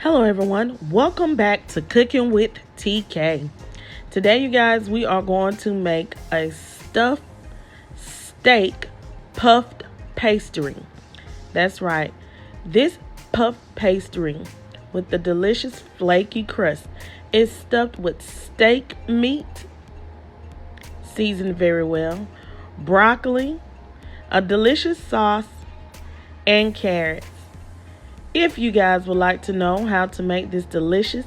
Hello everyone, welcome back to Cooking with TK. Today you guys, we are going to make a stuffed steak puffed pastry. That's right, this puffed pastry with the delicious flaky crust is stuffed with steak meat, seasoned very well, broccoli, a delicious sauce, and carrots. If you guys would like to know how to make this delicious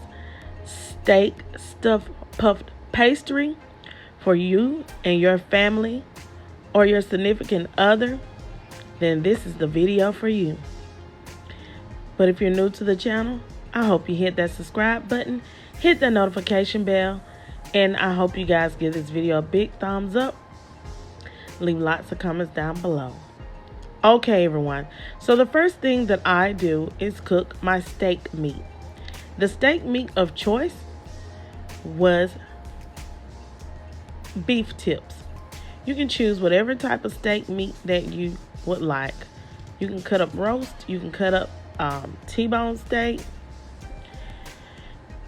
steak stuffed puffed pastry for you and your family or your significant other, then this is the video for you. But if you're new to the channel, I hope you hit that subscribe button, hit that notification bell, and I hope you guys give this video a big thumbs up. Leave lots of comments down below. Okay everyone, so the first thing that I do is cook my steak meat. The steak meat of choice was beef tips. You can choose whatever type of steak meat that you would like. You can cut up roast, you can cut up T-bone steak.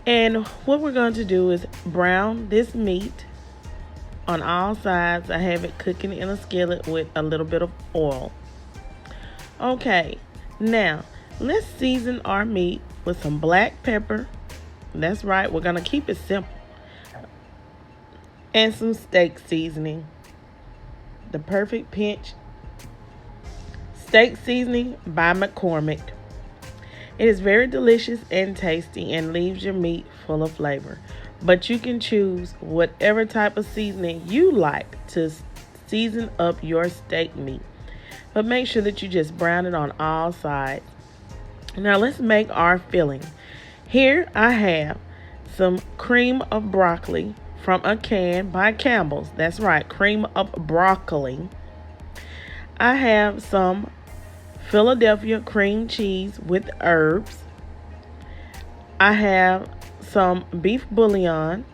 And what we're going to do is brown this meat on all sides. I have it cooking in a skillet with a little bit of oil. Okay, now let's season our meat with some black pepper. That's right, we're going to keep it simple. And some steak seasoning. The Perfect Pinch Steak Seasoning by McCormick. It is very delicious and tasty and leaves your meat full of flavor. But you can choose whatever type of seasoning you like to season up your steak meat. But make sure that you just brown it on all sides. Now let's make our filling. Here I have some cream of broccoli from a can by Campbell's. That's right, cream of broccoli. I have some Philadelphia cream cheese with herbs. I have some beef bouillon.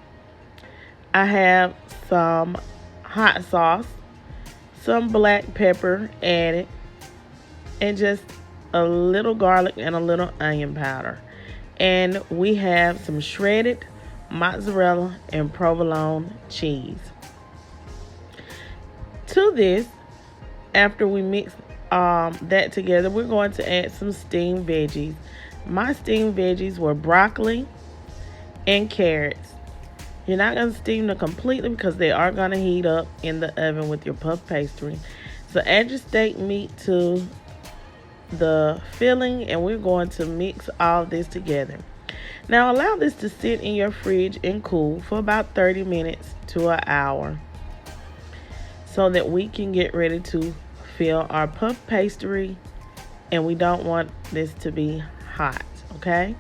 I have some hot sauce, some black pepper added, and just a little garlic and a little onion powder. And we have some shredded mozzarella and provolone cheese. To this, after we mix that together, we're going to add some steamed veggies. My steamed veggies were broccoli and carrots. You're not going to steam them completely because they are going to heat up in the oven with your puff pastry. So add your steak meat to the filling and we're going to mix all this together. Now allow this to sit in your fridge and cool for about 30 minutes to an hour so that we can get ready to fill our puff pastry, and we don't want this to be hot, okay?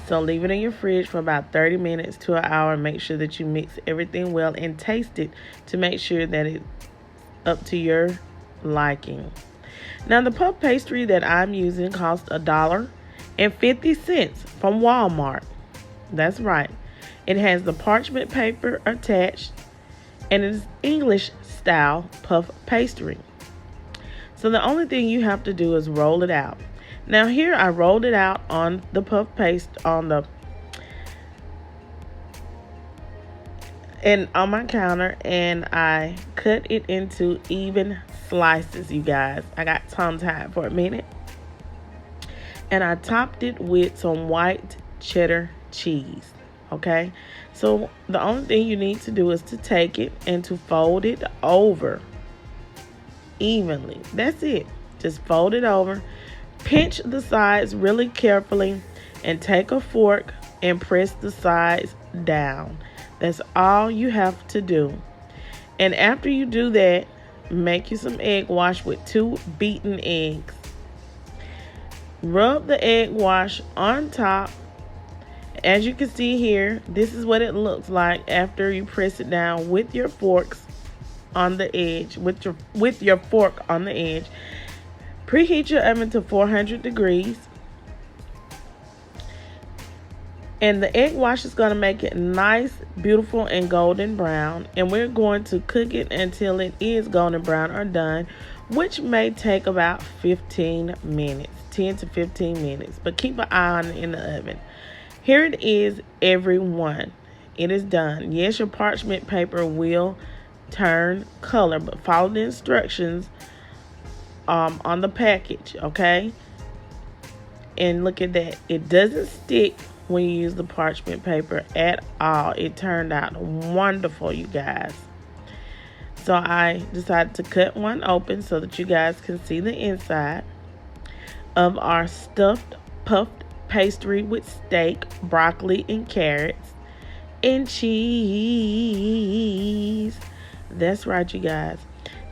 So leave it in your fridge for about 30 minutes to an hour. Make sure that you mix everything well and taste it to make sure that it's up to your liking. Now the puff pastry that I'm using costs $1.50 from Walmart. That's right. It has the parchment paper attached and it is English style puff pastry. So the only thing you have to do is roll it out. Now here I rolled it out on the puff paste on my counter, and I cut it into even slices, you guys. I got tongue-tied for a minute. And I topped it with some white cheddar cheese. Okay? So the only thing you need to do is to take it and to fold it over evenly. That's it. Just fold it over. Pinch the sides really carefully and take a fork and press the sides down. That's all you have to do. And after you do that, make you some egg wash with 2 beaten eggs. Rub the egg wash on top. As you can see here, this is what it looks like after you press it down with your forks on the edge, with your fork on the edge. Preheat your oven to 400 degrees. And the egg wash is going to make it nice, beautiful, and golden brown. And we're going to cook it until it is golden brown or done, which may take about 15 minutes. 10 to 15 minutes, but keep an eye on it in the oven. Here it is, everyone. It is done. Yes, your parchment paper will turn color, but follow the instructions on the package, okay? And look at that. It doesn't stick when you use the parchment paper at all. It turned out wonderful, you guys. So I decided to cut one open so that you guys can see the inside of our stuffed puffed pastry with steak, broccoli, and carrots, and cheese. That's right, you guys.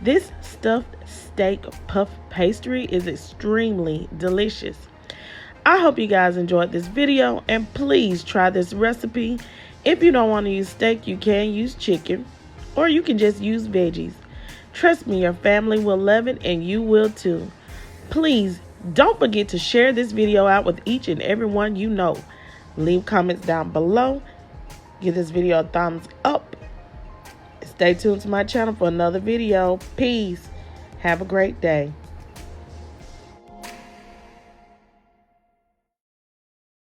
This stuffed steak puff pastry is extremely delicious. I hope you guys enjoyed this video, and please try this recipe. If you don't want to use steak, you can use chicken, or you can just use veggies. Trust me, your family will love it, and you will too. Please don't forget to share this video out with each and every one you know. Leave comments down below. Give this video a thumbs up. Stay tuned to my channel for another video. Peace. Have a great day.